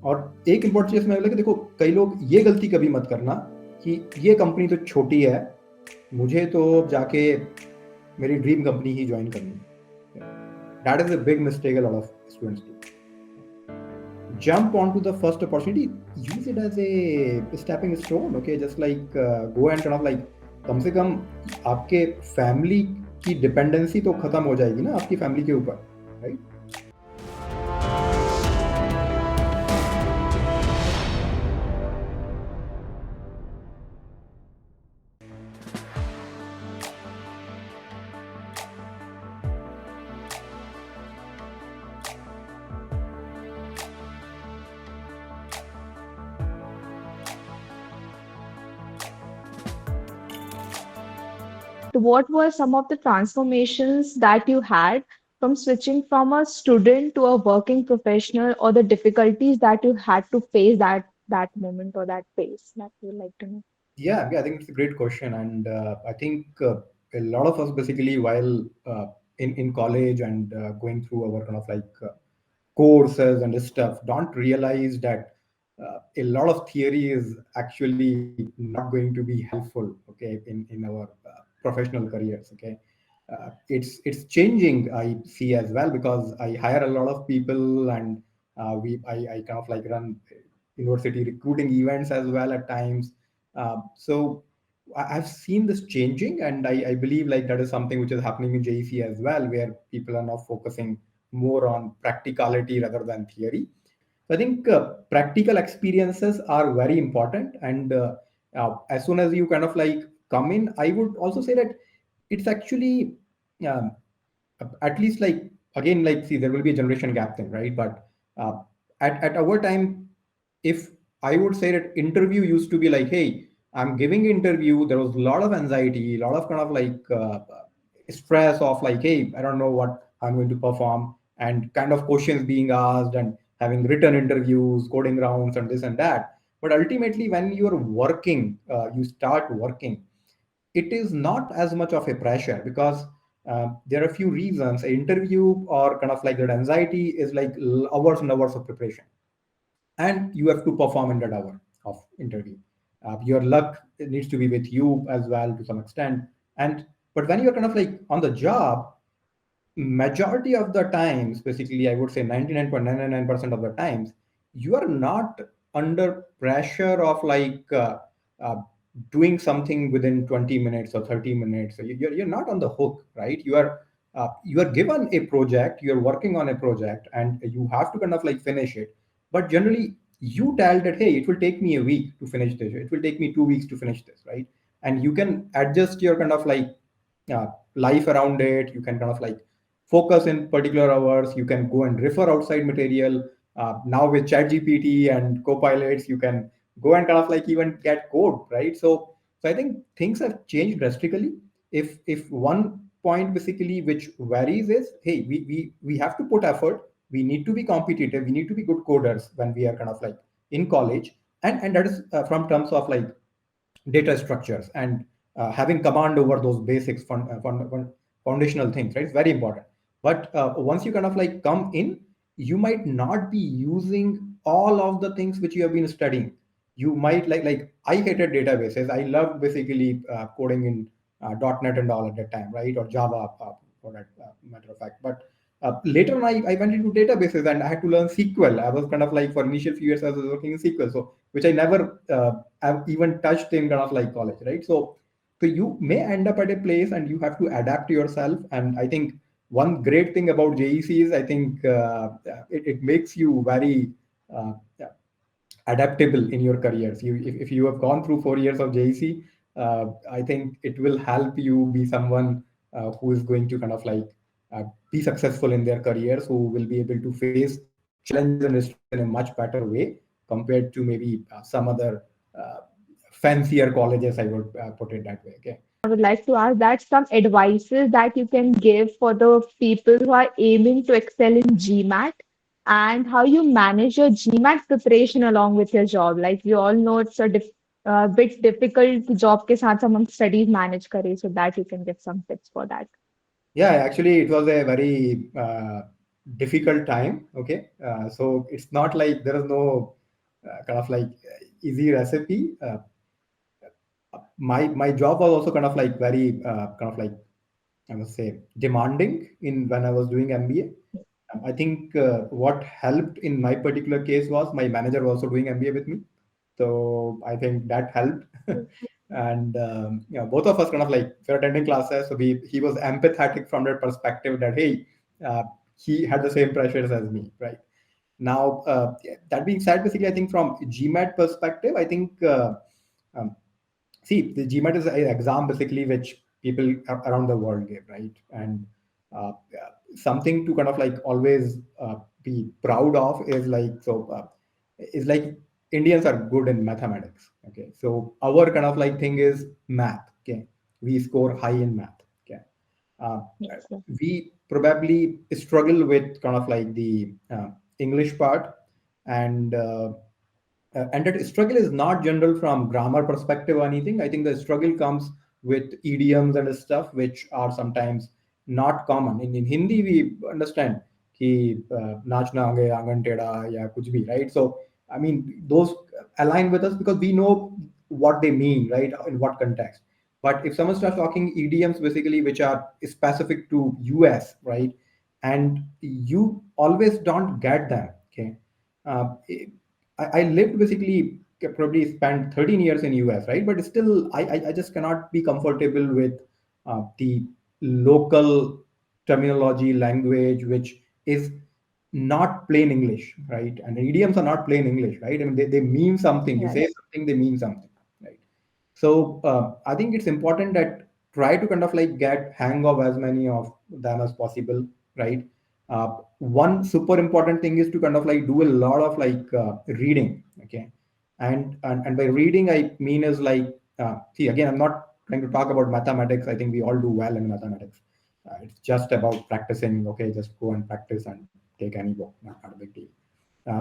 और एक इम्पोर्टेंट चीज मैं बोला कि देखो कई लोग ये गलती कभी मत करना कि ये कंपनी तो छोटी है, मुझे तो जाके मेरी ड्रीम कंपनी ही ज्वाइन करनी है. That is a big mistake a lot of students do. Jump onto the first opportunity, use it as a stepping stone, okay? Just like go and kind of like कम से कम आपके family की dependency तो खत्म हो जाएगी ना आपकी family के ऊपर, right? What were some of the transformations that you had from switching from a student to a working professional, or the difficulties that you had to face that moment or that phase that you would like to know? Yeah, I think it's a great question, and I think a lot of us basically while in college and going through our kind of like courses and this stuff don't realize that a lot of theory is actually not going to be helpful, okay, in our professional careers, okay. It's changing, I see as well, because I hire a lot of people, and I kind of like run university recruiting events as well at times. So I've seen this changing, and I believe like that is something which is happening in JEC as well, where people are now focusing more on practicality rather than theory. So I think practical experiences are very important, and as soon as you kind of like come in, I would also say that it's actually um, at least like again like see there will be a generation gap thing, right? But uh, at our time, if I would say that interview used to be like, hey, I'm giving interview, there was a lot of anxiety, a lot of kind of like stress of like, hey, I don't know what I'm going to perform, and kind of questions being asked, and having written interviews, coding rounds, and this and that. But ultimately, when you're working, you start working, it is not as much of a pressure, because there are a few reasons. An interview or kind of like that anxiety is like hours and hours of preparation, and you have to perform in that hour of interview. Your luck needs to be with you as well to some extent. And but when you're kind of like on the job, majority of the times, basically I would say 99.999% of the times, you are not under pressure of like uh, doing something within 20 minutes or 30 minutes. So you're not on the hook, right? You are given a project, you're working on a project, and you have to kind of like finish it. But generally you tell that, hey, it will take me a week to finish this, it will take me 2 weeks to finish this, right? And you can adjust your kind of like life around it. You can kind of like focus in particular hours. You can go and refer outside material. Now with ChatGPT and Copilots, you can go and kind of like even get code, right? So I think things have changed drastically. If one point basically which varies is, hey, we have to put effort. We need to be competitive. We need to be good coders when we are kind of like in college, and that is from terms of like data structures and having command over those basics foundational things, right? It's very important. But once you kind of like come in, you might not be using all of the things which you have been studying. You might like I hated databases. I loved basically coding in .NET and all at that time, right? Or Java, for that matter of fact. But later on, I went into databases and I had to learn SQL. I was kind of like for initial few years I was working in SQL, so which I never have even touched in kind of like college, right? So you may end up at a place and you have to adapt yourself. And I think one great thing about JEC is I think it makes you very uh, adaptable in your careers. If you have gone through 4 years of JEC, I think it will help you be someone who is going to kind of like be successful in their careers, who will be able to face challenges and restrictions in a much better way compared to maybe some other uh, fancier colleges. I would put it that way. Okay. I would like to ask that some advices that you can give for the people who are aiming to excel in GMAT, and how you manage your GMAT preparation along with your job. Like we all know it's a bit difficult job के साथ हम studies manage करें, so that you can give some tips for that. Yeah, actually, it was a very difficult time. Okay, so it's not like there is no kind of like easy recipe. My job was also kind of like very kind of like, I must say, demanding in when I was doing MBA. I think what helped in my particular case was my manager was also doing MBA with me, so I think that helped. And both of us kind of like, if you're attending classes, so he was empathetic from that perspective that hey, uh, he had the same pressures as me, right? Now, that being said, basically, I think from GMAT perspective, I think um, see, the GMAT is an exam basically which people around the world give, right? And something to kind of like always be proud of is like, so is like Indians are good in mathematics. Okay, so our kind of like thing is math. Okay, we score high in math. Okay, uh, Yes, sir. we probably struggle with kind of like the English part, and and that struggle is not general from grammar perspective or anything. I think the struggle comes with idioms and stuff which are sometimes not common. In Hindi we understand कि नाचना आगे आंगन टेढ़ा या कुछ भी, right? So I mean those align with us because we know what they mean, right, in what context. But if someone starts talking idioms basically which are specific to US, right, and you always don't get them. Okay, uh, I lived basically, probably spent 13 years in US, right? But still, I just cannot be comfortable with the local terminology, language, which is not plain English, right? And idioms are not plain English, right? I mean, they mean something. You say Right. something, they mean something, right? So I think it's important that try to kind of like get hang of as many of them as possible, right? One super important thing is to kind of like do a lot of like reading. Okay, and by reading I mean is like see, again, I'm not trying to talk about mathematics. I think we all do well in mathematics. It's just about practicing. Okay, just go and practice and take any book. Not a big deal.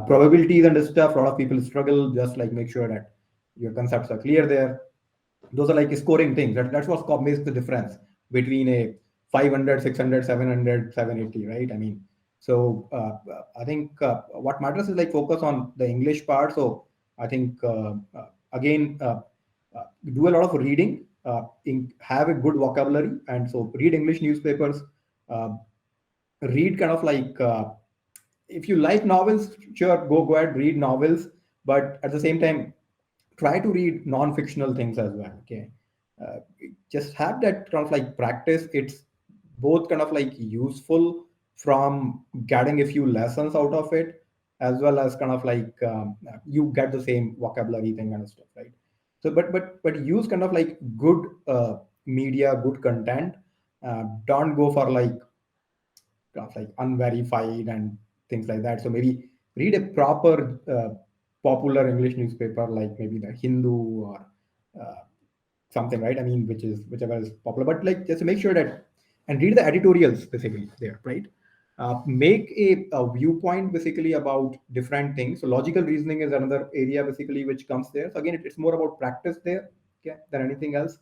Probabilities and stuff, a lot of people struggle. Just like make sure that your concepts are clear there. Those are like scoring things. That's what makes the difference between a 500, 600, 700, 780, right? I mean, so I think what matters is like focus on the English part. So I think again, do a lot of reading, have a good vocabulary, and so read English newspapers, uh, read kind of like if you like novels, sure, go ahead, read novels, but at the same time try to read non-fictional things as well. Okay, uh, just have that kind of like practice. It's both kind of like useful from getting a few lessons out of it, as well as kind of like you get the same vocabulary thing and stuff, right? So but use kind of like good media, good content. Don't go for like stuff like unverified and things like that. So maybe read a proper popular English newspaper like maybe the Hindu or uh, something, right? I mean, which is whichever is popular, but like just to make sure that and read the editorials basically there, right? Make a viewpoint basically about different things. So logical reasoning is another area basically which comes there. So again, it's more about practice there, okay, than anything else.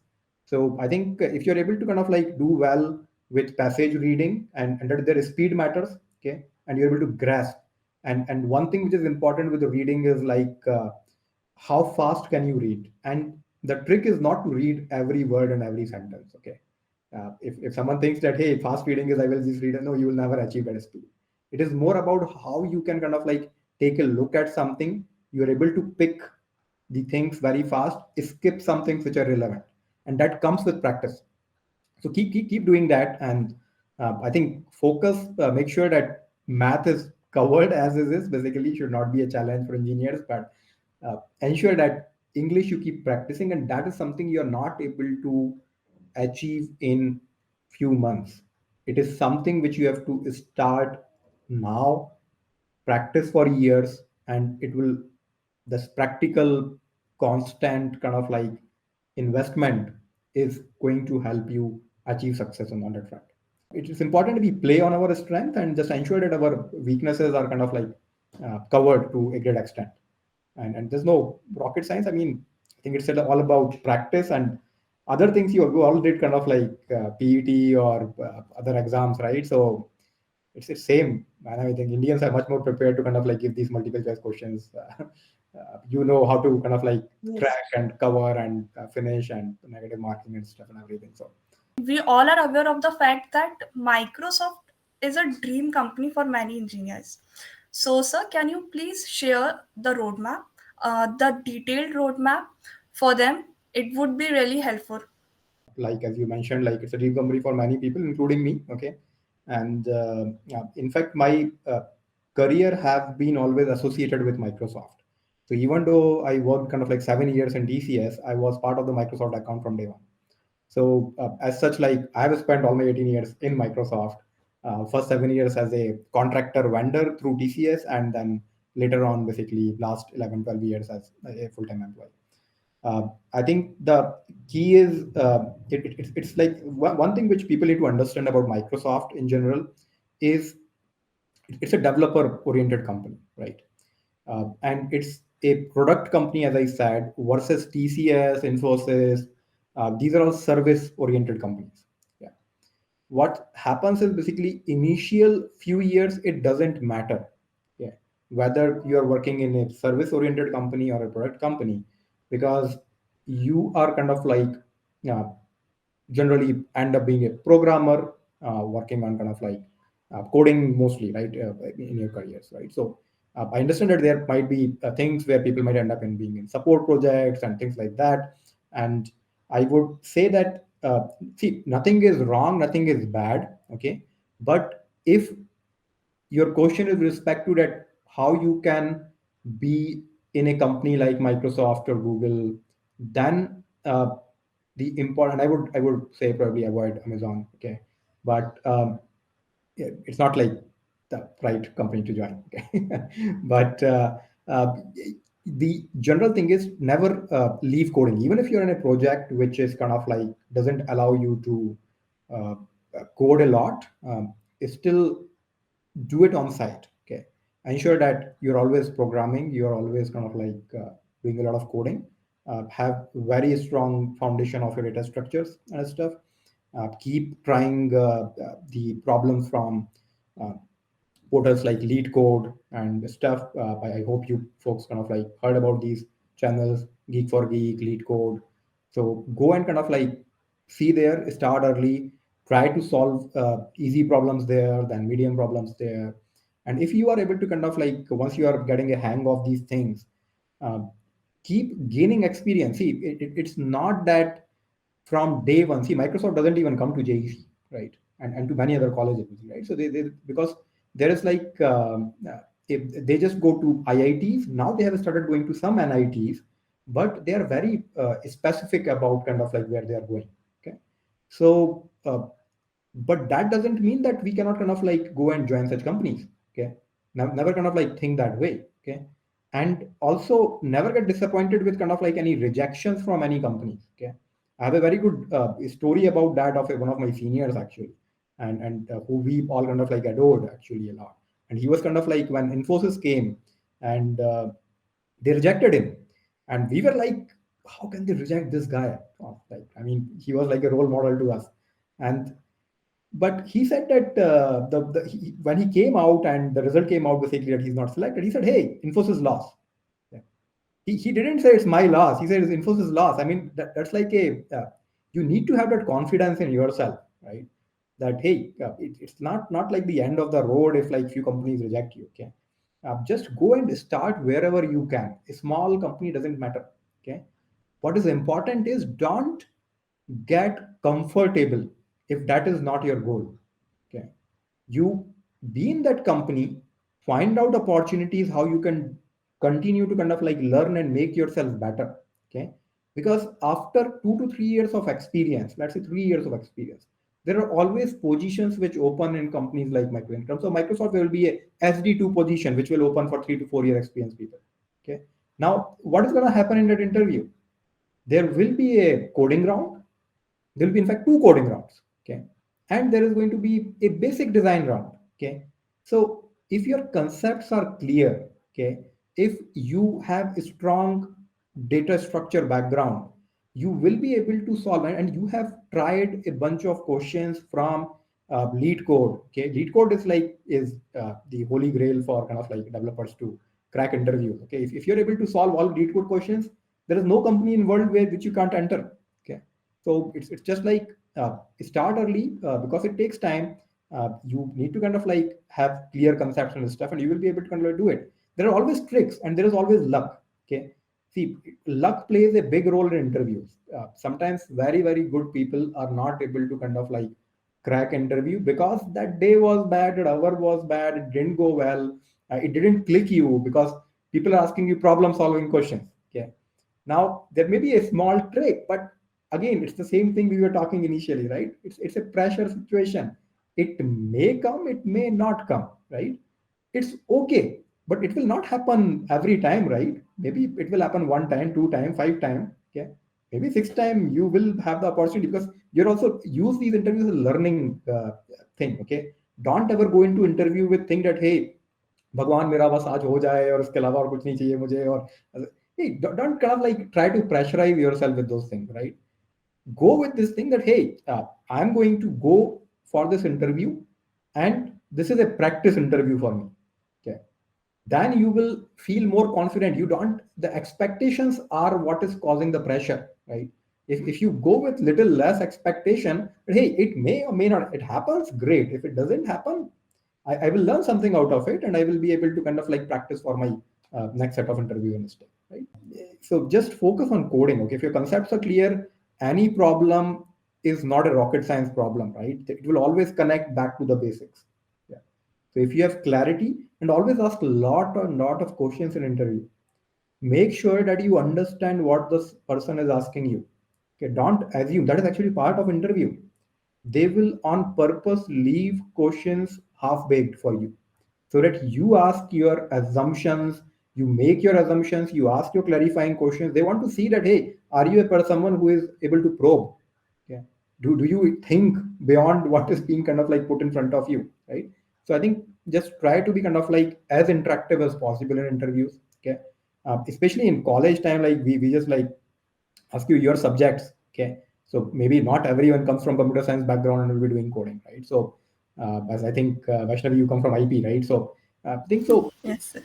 So I think if you're able to kind of like do well with passage reading and that their speed matters, okay, and you're able to grasp. And one thing which is important with the reading is like how fast can you read? And the trick is not to read every word and every sentence. Okay, if someone thinks that hey, fast reading is I will just read, no, you will never achieve that speed. It is more about how you can kind of like take a look at something. You're able to pick the things very fast, skip some things which are relevant, and that comes with practice. So keep doing that, and I think focus. Make sure that math is covered as is. Basically, should not be a challenge for engineers, but ensure that English you keep practicing, and that is something you are not able to achieve in few months. It is something which you have to start now, practice for years, and it will, this practical constant kind of like investment is going to help you achieve success on that front. It is important to be play on our strength and just ensure that our weaknesses are kind of like covered to a great extent. And there's no rocket science. I mean, I think it's all about practice and other things. You all did kind of like PET or other exams, right? So it's the same. And I think Indians are much more prepared to kind of like give these multiple choice questions. You know how to kind of like Yes. crack and cover and finish and negative marking and stuff and everything. So We all are aware of the fact that Microsoft is a dream company for many engineers. So, sir, can you please share the roadmap, the detailed roadmap for them? It would be really helpful. like as you mentioned, like it's a dream company for many people, including me. Okay, and in fact, my career has been always associated with Microsoft. So even though I worked kind of like 7 years in TCS, I was part of the Microsoft account from day one. So as such, like I have spent all my 18 years in Microsoft. First 7 years as a contractor vendor through TCS, and then later on, basically last 11, 12 years as a full-time employee. I think the key is it's like one thing which people need to understand about Microsoft in general is it's a developer oriented company, right? And it's a product company, as I said, versus TCS, Infosys. These are all service oriented companies. Yeah. What happens is basically initial few years it doesn't matter, yeah, whether you are working in a service oriented company or a product company, because you are kind of like uh, generally end up being a programmer, working on kind of like coding mostly, right, in your careers, right? So I understand that there might be things where people might end up in being in support projects and things like that. And I would say that, see, nothing is wrong, nothing is bad, okay? But if your question is with respect to that, how you can be in a company like Microsoft or Google, then the important, I would say probably avoid Amazon, okay? But yeah, it's not like the right company to join, okay? But uh, the general thing is never leave coding, even if you're in a project which is kind of like doesn't allow you to uh, code a lot. Still do it on site, okay? Ensure that you're always programming, you're always kind of like doing a lot of coding. Have very strong foundation of your data structures and stuff. Keep trying the problems from uh, portals like Lead Code and stuff. I hope you folks kind of like heard about these channels, Geek for Geek, Lead Code. So go and kind of like see there, start early, try to solve easy problems there, then medium problems there. And if you are able to kind of like, once you are getting a hang of these things, uh, keep gaining experience. See, it's not that from day one. See, Microsoft doesn't even come to JEC, right? And to many other colleges, right? So they because there is like if they just go to IITs. Now they have started going to some NITs, but they are very specific about kind of like where they are going. Okay, so but that doesn't mean that we cannot kind of like go and join such companies. Okay, never kind of like think that way. Okay, and also never get disappointed with kind of like any rejections from any companies. Okay, I have a very good story about that of one of my seniors actually, and who we all kind of like adored actually a lot. And he was kind of like when Infosys came, and they rejected him, and we were like, how can they reject this guy? Oh, like, I mean, he was like a role model to us. And but he said that when he came out and the result came out basically that he's not selected, he said, hey, Infosys lost. Yeah. He didn't say it's my loss. He said it's Infosys loss. I mean, that's like a, you need to have that confidence in yourself, right? That, hey, it's not like the end of the road if like few companies reject you, okay? Just go and start wherever you can. A small company doesn't matter, okay? What is important is don't get comfortable if that is not your goal, okay? You be in that company, find out opportunities how you can continue to kind of like learn and make yourself better, okay? Because after 2 to 3 years of experience, let's say 3 years of experience, there are always positions which open in companies like Microsoft. In terms of Microsoft, there will be a SD2 position which will open for 3 to 4 year experience people, okay? Now what is going to happen in that interview? There will be a coding round. There will be in fact two coding rounds, okay? And there is going to be a basic design round, okay? So if your concepts are clear, okay, if you have a strong data structure background, you will be able to solve, and you have tried a bunch of questions from lead code. Okay, lead code is the holy grail for kind of like developers to crack interviews. Okay, if you're able to solve all lead code questions, there is no company in world where which you can't enter. Okay, so it's just like start early because it takes time. You need to kind of like have clear concepts and stuff, and you will be able to kind of like do it. There are always tricks, and there is always luck. Okay, see, luck plays a big role in interviews. Sometimes very good people are not able to kind of like crack interview because that day was bad, that hour was bad, it didn't go well, it didn't click you because people are asking you problem solving questions. Okay, now there may be a small trick, but again, it's the same thing we were talking initially, right? It's a pressure situation. It may come, it may not come, right? It's okay, but it will not happen every time, right? Maybe it will happen one time, two time, five time. Okay, maybe six time you will have the opportunity because you're also use these interviews as a learning thing. Okay, don't ever go into interview with think that hey, भगवान मेरा बस आज हो जाए और इसके अलावा और कुछ नहीं चाहिए मुझे और hey, don't kind of like try to pressurize yourself with those things, right? Go with this thing that hey, I'm going to go for this interview and this is a practice interview for me. Okay, then you will feel more confident. You don't, the expectations are what is causing the pressure, right? If you go with little less expectation, hey, it may or may not, it happens, great. If it doesn't happen, I will learn something out of it and I will be able to kind of like practice for my next set of interview and stuff, right? So just focus on coding. Okay, if your concepts are clear, any problem is not a rocket science problem, right? It will always connect back to the basics. Yeah. So if you have clarity, and always ask a lot of questions in interview, make sure that you understand what this person is asking you. Okay, don't assume. That is actually part of interview. They will on purpose leave questions half baked for you so that you ask your assumptions, you make your assumptions, you ask your clarifying questions. They want to see that hey, are you a someone who is able to probe? Okay, do you think beyond what is being kind of like put in front of you, right? So I think just try to be kind of like as interactive as possible in interviews. Okay, especially in college time, like we just like ask you your subjects. Okay, so maybe not everyone comes from computer science background and will be doing coding, right? So as I think Vaishnavi, you come from IP, right? So I think so Yes.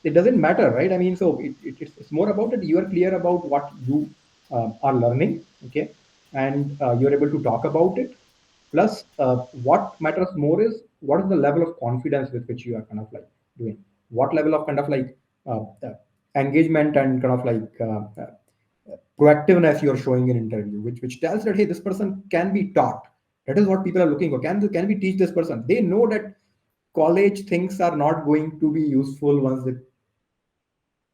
it doesn't matter, right? I mean, so it's more about that you are clear about what you are learning. Okay, and you're able to talk about it. Plus what matters more is what is the level of confidence with which you are kind of like doing, what level of kind of like uh, uh, engagement and kind of like proactiveness you're showing in interview, which tells that hey, this person can be taught. That is what people are looking for. Can we teach this person? They know that college things are not going to be useful once they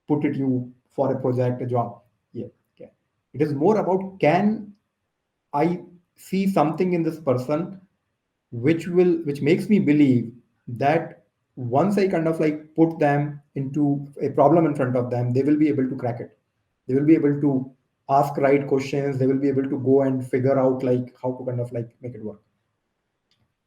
put it you for a project, a job. Yeah, okay. It is more about can I see something in this person which makes me believe that once I kind of like put them into a problem in front of them, they will be able to crack it. They will be able to ask right questions. They will be able to go and figure out like how to kind of like make it work.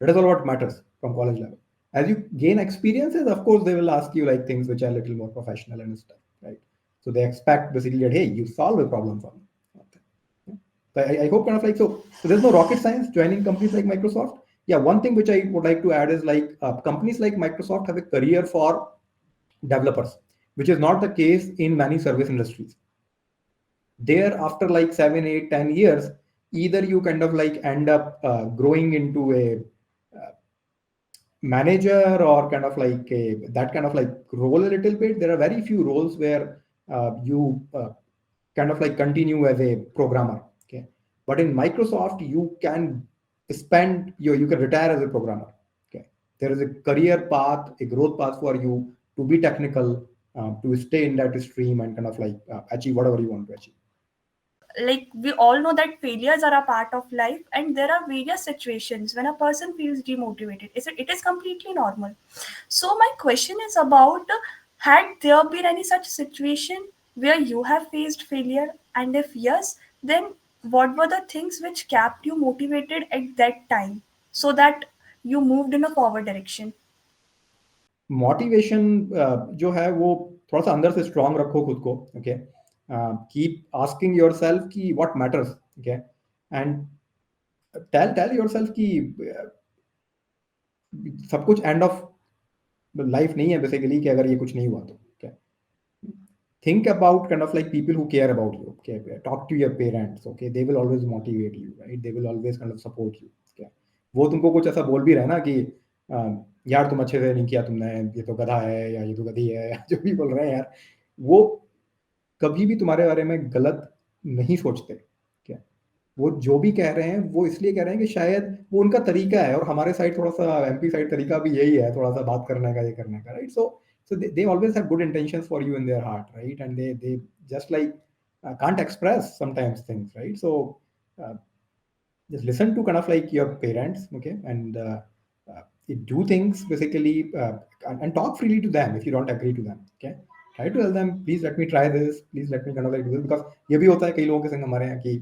That is all what matters from college level. As you gain experiences, of course, they will ask you like things which are a little more professional and stuff, right? So they expect basically that hey, you solve a problem for me. Okay. Yeah. So I hope kind of like so there's no rocket science joining companies like Microsoft. Yeah, one thing which I would like to add is like companies like Microsoft have a career for developers, which is not the case in many service industries. There, after like 7, 8, 10 years, either you kind of like end up growing into a manager or kind of like that kind of like role a little bit. There are very few roles where you kind of like continue as a programmer. Okay, but in Microsoft you can you can retire as a programmer. Okay, there is a career path, a growth path for you to be technical, to stay in that stream and kind of like achieve whatever you want to achieve. Like we all know that failures are a part of life, and there are various situations when a person feels demotivated. It is completely normal. So my question is about, had there been any such situation where you have faced failure, and if yes, then what were the things which kept you motivated at that time so that you moved in a forward direction? Motivation जो है वो थोड़ा सा अंदर से strong रखो खुद को. Okay, keep asking yourself की what matters. Okay, and tell yourself की सब कुछ एंड ऑफ लाइफ नहीं है बेसिकली कि अगर ये कुछ नहीं हुआ तो क्या. Think about kind of like people who care about you. Okay, talk to your parents. Okay, they will always motivate you, right? They will always kind of support you. Okay, वो तुमको कुछ ऐसा बोल भी रहे ना कि यार तुम अच्छे से नहीं किया तुमने, ये तो गधा है या ये तो गधी है, या जो भी बोल रहे हैं यार, वो कभी भी तुम्हारे बारे में गलत नहीं सोचते. क्या, वो जो भी कह रहे हैं वो इसलिए कह रहे हैं कि शायद वो उनका तरीका है, और हमारे साइड थोड़ा सा एमपी साइड तरीका भी यही है, थोड़ा सा बात करने का, ये करने का, right. So they always have good intentions for you in their heart, right? And they just like can't express sometimes things, right? So just listen to kind of like your parents, okay, and do things basically, and talk freely to them if you don't agree to them, okay. Try to tell them, please let me try this, please let me kind of like do this, because ये भी होता है कई लोगों के संग हमारे यहाँ की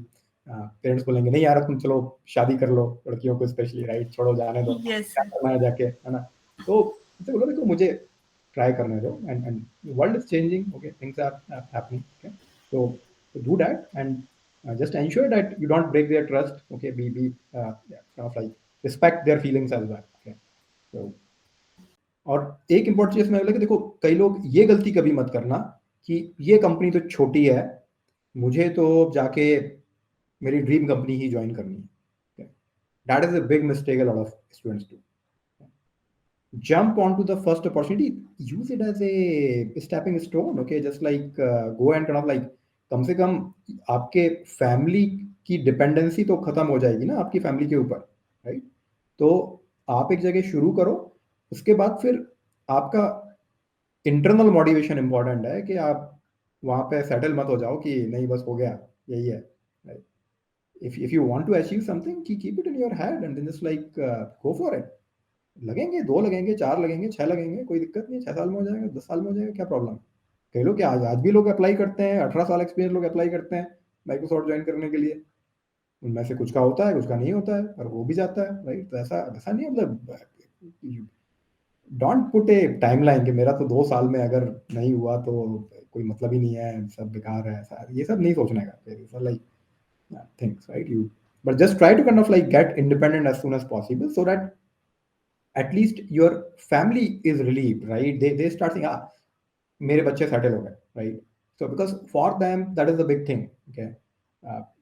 पेरेंट्स बोलेंगे नहीं यार तुम चलो शादी कर लो, लड़कियों को स्पेशली, राइट, छोड़ो जाने दो, Yes, क्या sir. करना है जाके, है ना. तो इससे बोलो देखो मुझे ट्राई करने दो, and world is changing, okay, things are happening, okay. So do that, and just ensure that you don't break their trust, okay. Be kind of like respect their feelings as well, okay. So और एक important चीज में बोला कि देखो कई लोग ये गलती कभी मत करना कि ये कंपनी तो छोटी है, मुझे तो जाके मेरी ड्रीम कंपनी ही ज्वाइन करनी है. That is a big mistake a lot of students do. Jump onto the first opportunity, use it as a stepping stone, okay. Just like go and kind of like कम से कम आपके family की dependency तो खत्म हो जाएगी ना आपकी family के ऊपर, राइट. तो आप एक जगह शुरू करो, उसके बाद फिर आपका इंटरनल मोटिवेशन इंपॉर्टेंट है कि आप वहां पे सेटल मत हो जाओ कि नहीं बस हो गया यही है, right. if you want to achieve something, keep it in your head and then just like go for it. लगेंगे 2 लगेंगे 4 लगेंगे 6 लगेंगे, कोई दिक्कत नहीं है. 6 साल में हो जाएगा, 10 साल में हो जाएगा, क्या प्रॉब्लम है. कई लोग क्या आज भी लोग अप्लाई करते हैं, 18 साल एक्सपीरियंस लोग अप्लाई करते हैं माइक्रोसॉफ्ट ज्वाइन करने के लिए. उनमें से कुछ का होता है, कुछ का नहीं होता है, पर वो भी जाता है, राइट. तो ऐसा ऐसा नहीं है, मतलब डोंट पुट ए टाइमलाइन कि मेरा तो 2 साल में अगर नहीं हुआ तो कोई मतलब ही नहीं है, सब बेकार है, ऐसा ये सब नहीं सोचने का. Like things, right. You but just try to kind of like get independent as soon as possible so that at least your family is relieved, right. They start saying mere bacche settle ho gaye, right. So because for them that is the big thing, okay.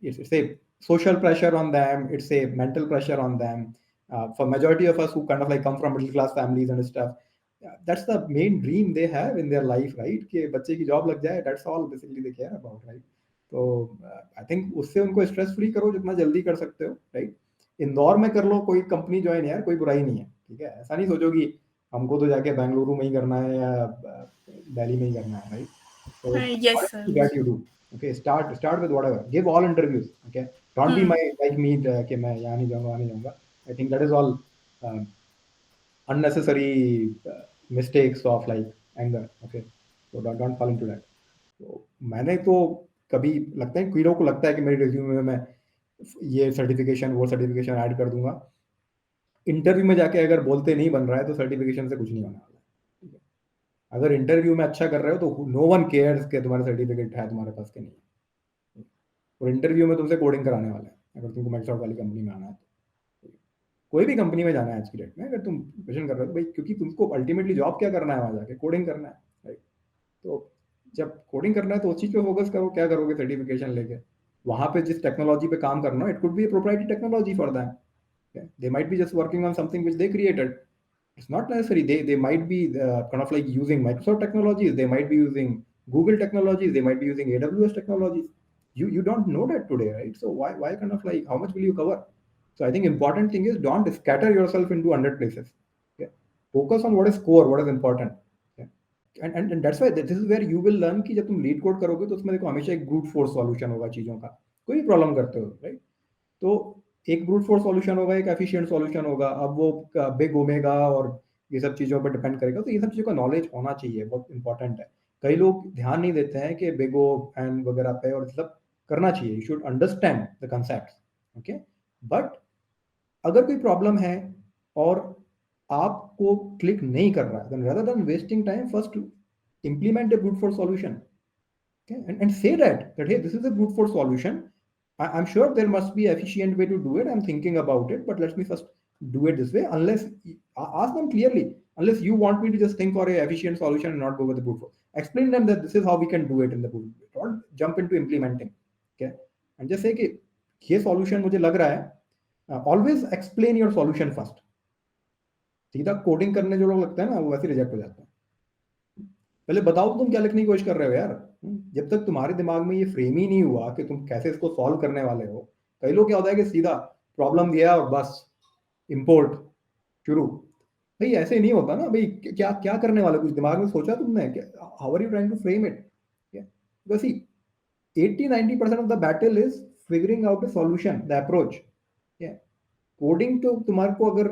It's a social pressure on them, it's a mental pressure on them. For majority of us who kind of like come from middle class families and stuff, that's the main dream they have in their life, right, कि बच्चे की job लग जाए, that's all basically they care about, right. तो I think उससे उनको stress free करो जितना जल्दी कर सकते हो, राइट. इंदौर में कर लो कोई कंपनी ज्वाइन, यार कोई बुराई नहीं है, ठीक है. ऐसा नहीं सोचो कि हमको तो जाके बेंगलुरु में ही करना है या दिल्ली में ही करना है, राइट. तो Yes, sir. That you do, okay. Start with whatever, give all interviews, okay. Don't be my like me कि मैं यहाँ नहीं जाऊंगा, वहाँ नहीं जाऊंगा. I think that is all unnecessary mistakes of like anger, okay. So don't fall into that. तो मैंने तो कभी लगता है कीड़ों को लगता है कि मेरी रिज्यूमे में मैं ये सर्टिफिकेशन वो सर्टिफिकेशन ऐड कर दूंगा. इंटरव्यू में जाके अगर बोलते नहीं बन रहा है तो सर्टिफिकेशन से कुछ नहीं होने वाला, ठीक है. अगर इंटरव्यू में अच्छा कर रहे हो तो नो वन केयर्स कि तुम्हारा सर्टिफिकेट है तुम्हारे पास के नहीं है. और इंटरव्यू में तुमसे कोडिंग कराने वाले हैं अगर तुमको माइक्रोसॉफ्ट वाली कंपनी में आना है तो. कोई भी कंपनी में जाना है आज की डेट में, अगर तुम क्वेश्चन कर रहे हो तो भाई क्योंकि तुमको अल्टीमेटली जॉब क्या करना है वहां जाके, कोडिंग करना है, राइट. तो जब कोडिंग करना है तो उस चीज पे फोकस करो, क्या करोगे सर्टिफिकेशन लेके. वहां पे जिस टेक्नोलॉजी पे काम करना है, it could be a proprietary technology for them. Okay? They might be just working on something which they created. It's not necessary. They might be kind of like using Microsoft technologies. They might be using Google technologies. They might be using AWS technologies. You don't know that today, right? So why kind of like how much will you cover? So I think important thing is don't scatter yourself into 100 places. Okay? Focus on what is core, what is important. And that's why this is where you will learn कि जब तुम leet code करोगे तो उसमें देखो हमेशा एक brute force solution होगा चीजों का. कोई भी प्रॉब्लम करते हो, राइट. तो एक ब्रूट फोर्स सॉल्यूशन होगा, एक एफिशिएंट सॉल्यूशन होगा. अब वो बिग ओमेगा और ये सब चीजों पर डिपेंड करेगा. तो ये सब चीजों का नॉलेज होना चाहिए, बहुत इंपॉर्टेंट है. कई लोग ध्यान नहीं देते हैं कि बिग ओ एंड वगैरह पे, और सब करना चाहिए. You should understand the concept, okay. But अगर कोई प्रॉब्लम है और आपको क्लिक नहीं कर रहा है, then rather than wasting time, first implement a brute force solution, okay, and say that hey, this is a brute force solution. I'm sure there must be efficient way to do it. I'm thinking about it, but let me first do it this way unless ask them clearly. Unless you want me to just think for a efficient solution and not go with the brute force, explain them that this is how we can do it in the brute. Don't jump into implementing. Okay, and just say कि ये solution मुझे लग रहा है. Always explain your solution first. सीधा coding करने जो लोग लगता है ना वो वैसे रिजेक्ट हो जाते हैं. पहले बताओ तुम क्या लिखने की कोशिश कर रहे हो यार. जब तक तुम्हारे दिमाग में ये फ्रेम ही नहीं हुआ कि तुम कैसे इसको सॉल्व करने वाले हो. कई लोग क्या होता है कि सीधा प्रॉब्लम दिया और बस इंपोर्ट शुरू. भाई ऐसे नहीं होता ना. भाई क्या क्या करने वाले, कुछ दिमाग में सोचा तुमने? How are you trying to frame it? Because see 80-90% of the battle is figuring out the solution, the approach. Coding तो तुम्हारे को अगर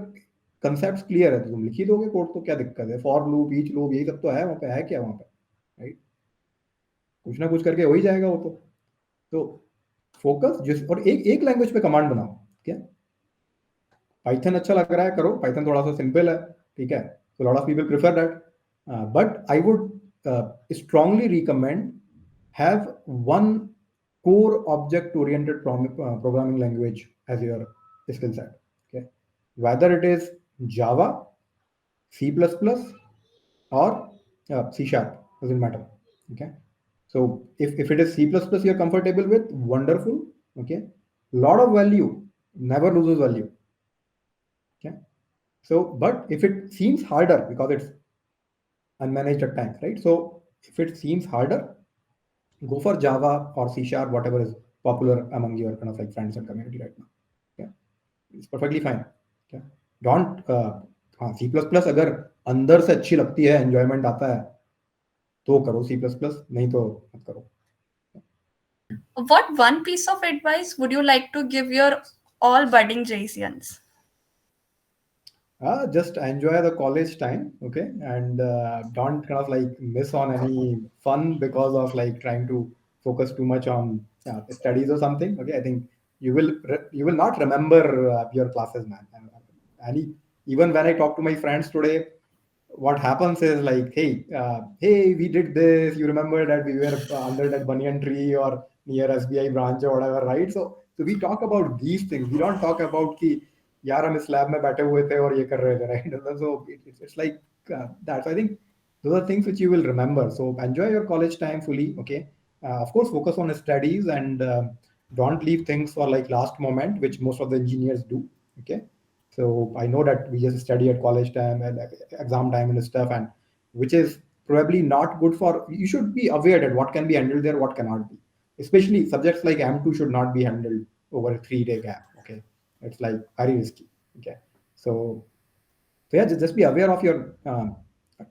कंसेप्ट क्लियर है तो तुम लिख ही दोगे कोड. तो क्या दिक्कत है? फॉर लूप, ईच लूप, यही सब तो है वहाँ पे. है क्या वहाँ पे? राइट, कुछ ना कुछ करके हो ही जाएगा वो. तो फोकस जिस और एक लैंग्वेज पे कमांड बनाओ. क्या पाइथन अच्छा लग रहा है, करो. पाइथन थोड़ा सा सिंपल है, ठीक है. So a lot of people prefer that. But I would strongly recommend have one core object-oriented programming language as your skill set. Okay, whether it is Java, C++, or C Sharp, doesn't matter. Okay, so if it is C++ you're comfortable with, wonderful. Okay, lot of value, never loses value. Okay. So, but if it seems harder because it's unmanaged at times, right? So, if it seems harder, go for Java or C Sharp, whatever is popular among your kind of like friends and community right now. Yeah, it's perfectly fine. Okay, don't C++ अगर अंदर से अच्छी लगती है, enjoyment आता है, तो करो C++, नहीं तो मत करो. What one piece of advice would you like to give your all budding JECians? Just enjoy the college time, okay, and don't kind of like miss on any fun because of like trying to focus too much on studies or something. Okay, I think you will not remember your classes, man. And even when I talk to my friends today, what happens is like, hey, we did this. You remember that we were under that banyan tree or near SBI branch or whatever, right? So we talk about these things. We don't talk about कि यार हम इस lab में बैठे हुए थे और ये कर रहे थे, right? So it's like that. So I think those are things which you will remember. So enjoy your college time fully. Okay, of course, focus on studies and don't leave things for like last moment, which most of the engineers do. Okay. So I know that we just study at college time and exam time and stuff, and which is probably not good for. You should be aware that what can be handled there, what cannot be. Especially subjects like M2 should not be handled over a 3-day gap. Okay, it's like very risky. Okay, so yeah, just be aware of your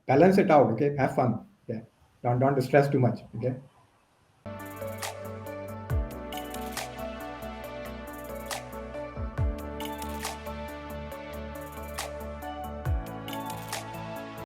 balance it out. Okay, have fun. Okay, don't stress too much. Okay.